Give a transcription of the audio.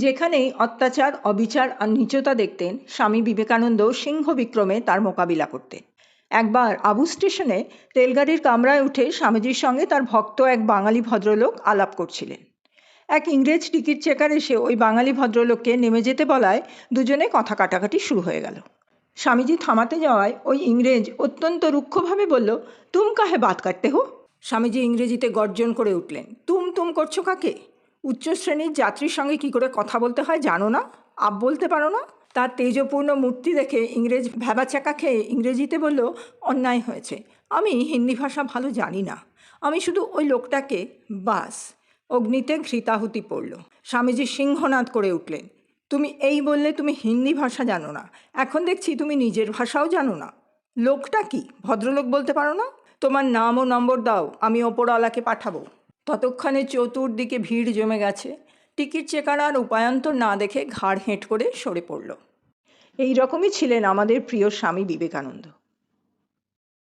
যেখানেই অত্যাচার, অবিচার আর নীচতা দেখতেন, স্বামী বিবেকানন্দ সিংহ বিক্রমে তার মোকাবিলা করতেন। একবার আবু স্টেশনে রেলগাড়ির কামরায় উঠে স্বামীজির সঙ্গে তার ভক্ত এক বাঙালি ভদ্রলোক আলাপ করছিলেন। এক ইংরেজ টিকিট চেকার এসে ওই বাঙালি ভদ্রলোককে নেমে যেতে বলায় দুজনে কথা কাটাকাটি শুরু হয়ে গেল। স্বামীজি থামাতে যাওয়ায় ওই ইংরেজ অত্যন্ত রুক্ষভাবে বলল, তুম কাহে বাত কাটতে হো? স্বামীজি ইংরেজিতে গর্জন করে উঠলেন, তুম তুম করছো কাকে? উচ্চ শ্রেণীর যাত্রীর সঙ্গে কি করে কথা বলতে হয় জানো না? আপ বলতে পারো না? তার তেজপূর্ণ মূর্তি দেখে ইংরেজ ভ্যাবাচাকা খেয়ে ইংরেজিতে বলল, অন্যায় হয়েছে, আমি হিন্দি ভাষা ভালো জানি না, আমি শুধু ওই লোকটাকে বাস। অগ্নিতে ঘৃতাহুতি পড়ল। স্বামীজি সিংহনাদ করে উঠলেন, তুমি এই বললে তুমি হিন্দি ভাষা জানো না, এখন দেখছি তুমি নিজের ভাষাও জানো না। লোকটা কি ভদ্রলোক বলতে পারো না? তোমার নাম ও নম্বর দাও, আমি ওপরওয়ালাকে পাঠাবো। ততক্ষণে চতুর্দিকে ভিড় জমে গেছে। টিকিট চেকার আর উপায়ন্তর না দেখে ঘাড় হেঁট করে সরে পড়ল। এই রকমই ছিলেন আমাদের প্রিয় স্বামী বিবেকানন্দ।